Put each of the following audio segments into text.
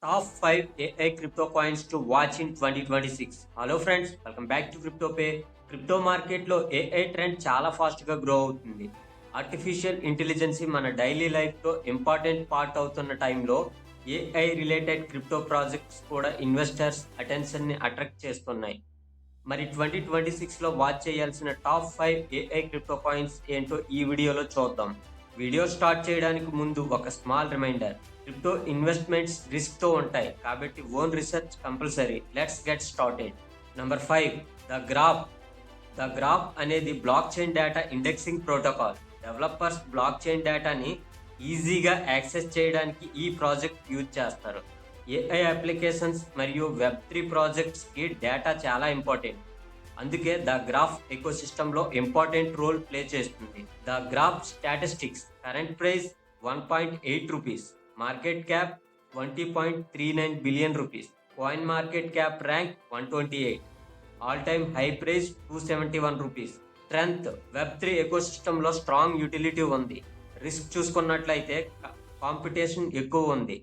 Top 5 AI crypto coins to watch in 2026. Hello friends, welcome back to CryptoPay. Crypto మార్కెట్లో AI trend చాలా ఫాస్ట్గా grow అవుతుంది. Artificial intelligence మన daily లైఫ్లో important part అవుతున్న టైంలో ఏఐ రిలేటెడ్ క్రిప్టో ప్రాజెక్ట్స్ కూడా ఇన్వెస్టర్స్ అటెన్షన్ని అట్రాక్ట్ చేస్తున్నాయి. మరి 2026లో వాచ్ చేయాల్సిన టాప్ 5 ఏఐ క్రిప్టో కాయిన్స్ ఏంటో ఈ వీడియోలో చూద్దాం. వీడియో స్టార్ట్ చేయడానికి ముందు ఒక స్మాల్ రిమైండర్. క్రిప్టో ఇన్వెస్ట్మెంట్స్ రిస్క్తో ఉంటాయి కాబట్టి own research compulsory. Let's get started. Number 5, the graph అనేది block chain data indexing protocol. Developers block chain డేటాని ఈజీగా యాక్సెస్ చేయడానికి ఈ ప్రాజెక్ట్ యూజ్ చేస్తారు. ఏఐ అప్లికేషన్స్ మరియు వెబ్3 ప్రాజెక్ట్స్కి డేటా చాలా ఇంపార్టెంట్. అందుకే ద గ్రాఫ్ ఎకోసిస్టంలో ఇంపార్టెంట్ రోల్ ప్లే చేస్తుంది. The Graph statistics: current price 1.8 rupees, market cap 20.39 billion rupees, coin market cap rank 128, all time high price 271 rupees. Strength: వెబ్3 ఎకోసిస్టంలో స్ట్రాంగ్ యూటిలిటీ ఉంది. రిస్క్ చూసుకున్నట్లయితే కాంపిటీషన్ ఎక్కువ ఉంది,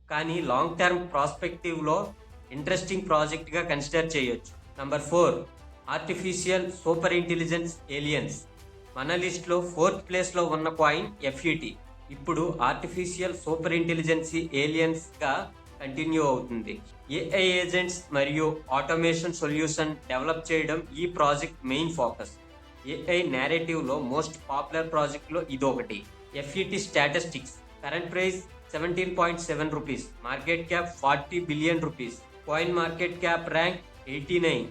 కానీ లాంగ్ టర్మ్ ప్రాస్పెక్టివ్లో ఇంట్రెస్టింగ్ ప్రాజెక్ట్గా కన్సిడర్ చేయొచ్చు. Number 4, artificial super intelligence aliens. మన లిస్ట్లో 4th ప్లేస్లో ఉన్న కాయిన్ ఎఫ్ఈటి ఇప్పుడు ఆర్టిఫిషియల్ సూపర్ ఇంటెలిజెన్సీ ఏలియన్స్గా కంటిన్యూ అవుతుంది. ఏఐ ఏజెంట్స్ మరియు ఆటోమేషన్ సొల్యూషన్ డెవలప్ చేయడం ఈ ప్రాజెక్ట్ మెయిన్ ఫోకస్. ఏఐ నేరేటివ్లో మోస్ట్ పాపులర్ ప్రాజెక్ట్లో ఇదొకటి. FET statistics: current price 17.7 rupees, market cap 40 billion rupees, coin market cap rank 89,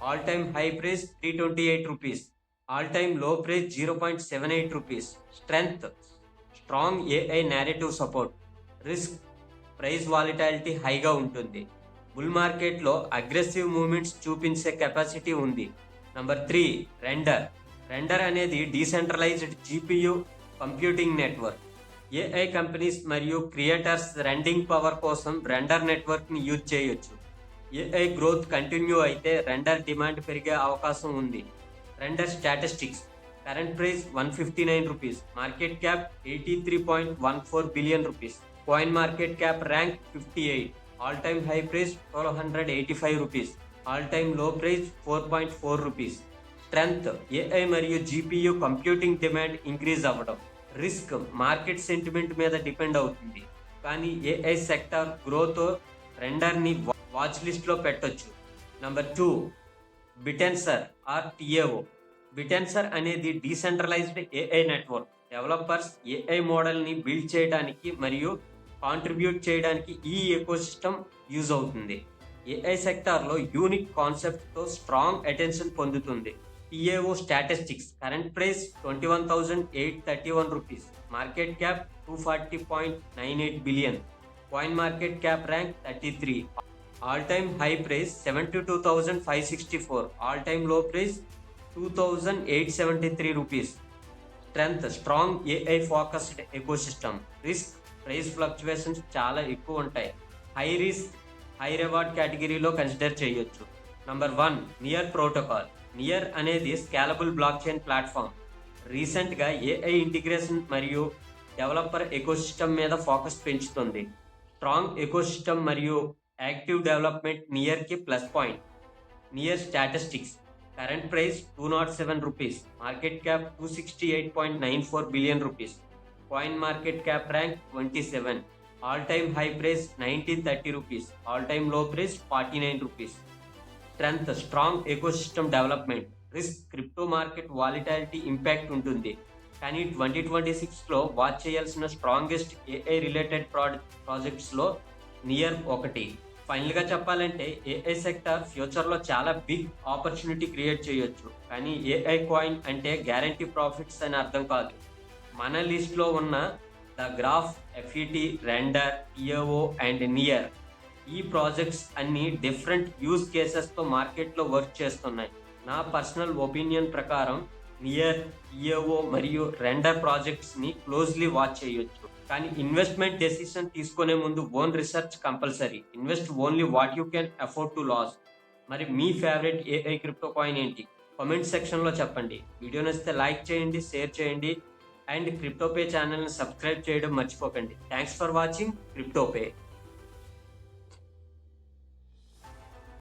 all time high price 328 rupees, all time low price 0.78 rupees. Strength: strong AI narrative support. Risk: price వాలిటాలిటీ హైగా ఉంటుంది. Bull మార్కెట్లో aggressive movements చూపించే capacity ఉంది. Number 3, render అనేది decentralised GPU computing network. AI companies మరియు creators రెండింగ్ power కోసం render నెట్వర్క్ని use చేయొచ్చు. AI growth continue అయితే రెండర్ డిమాండ్ పెరిగే అవకాశం ఉంది. Render statistics: current price 159 rupees, market cap 83.14 billion rupees, coin market cap rank 58, all time high price 1285 rupees, all time low price 4.4 rupees. Strength: AI మరియు GPU computing demand increase అవ్వడం. Risk: market sentiment మీద depend అవుతుంది, కానీ AI sector growth రెండర్ని watch లిస్ట్లో పెట్టొచ్చు. Number 2, Bittensor or TAO. Bittensor అనేది decentralised AI network. Developers AI మోడల్ని బిల్డ్ చేయడానికి మరియు కాంట్రిబ్యూట్ చేయడానికి ఈ ఎకోసిస్టమ్ యూజ్ అవుతుంది. ఏఐ సెక్టార్లో యూనిక్ కాన్సెప్ట్తో స్ట్రాంగ్ అటెన్షన్ పొందుతుంది. TAO statistics: current price 21,831 rupees, market cap 240.98 billion, coin market cap rank 33, all time high price 72,564, all time low price 2,873 rupees. Strength: strong AI focused ecosystem. Risk: price fluctuations చాలా ఎక్కువ ఉంటాయి. High risk high reward కేటగిరీలో consider చేయొచ్చు. Number 1, NEAR protocol. NEAR అనేది scalable block chain platform. రీసెంట్గా AI integration మరియు developer ecosystem మీద focus పెంచుతుంది. స్ట్రాంగ్ ఎకోసిస్టమ్ మరియు యాక్టివ్ డెవలప్మెంట్ నియర్కి plus point. NEAR statistics: current price 207 rupees, market cap 268.94 billion rupees, coin market cap rank 27, all time high price 1930 rupees, all time low price 49 rupees. Strength: strong ecosystem development. Risk: crypto market వాలిటాలిటీ impact ఉంటుంది, కానీ 2026లో watch చేయాల్సిన strongest AI related ప్రాజెక్ట్స్లో near ఒకటి. ఫైనల్గా చెప్పాలంటే AI sector ఫ్యూచర్లో చాలా big opportunity create చేయొచ్చు, కానీ ఏఐ కాయిన్ అంటే గ్యారంటీ ప్రాఫిట్స్ అని అర్థం కాదు. మన లిస్ట్లో ఉన్న the Graph, FET, Render, TAO and Near ఈ ప్రాజెక్ట్స్ అన్ని డిఫరెంట్ యూజ్ కేసెస్తో మార్కెట్లో వర్క్ చేస్తున్నాయి. నా పర్సనల్ ఒపీనియన్ ప్రకారం నియర్, టిఏఓ మరియు రెండర్ ప్రాజెక్ట్స్ని క్లోజ్లీ వాచ్ చేయొచ్చు, కానీ ఇన్వెస్ట్మెంట్ డెసిషన్ తీసుకునే ముందు own research compulsory. Invest only what you can afford to loss. మరి మీ ఫేవరెట్ ఏఐ క్రిప్టో కాయిన్ ఏంటి? కామెంట్ సెక్షన్లో చెప్పండి. వీడియో నచ్చితే లైక్ చేయండి, షేర్ చేయండి అండ్ క్రిప్టోపే ఛానల్ని సబ్స్క్రైబ్ చేయడం మర్చిపోకండి. Thanks for watching క్రిప్టోపే.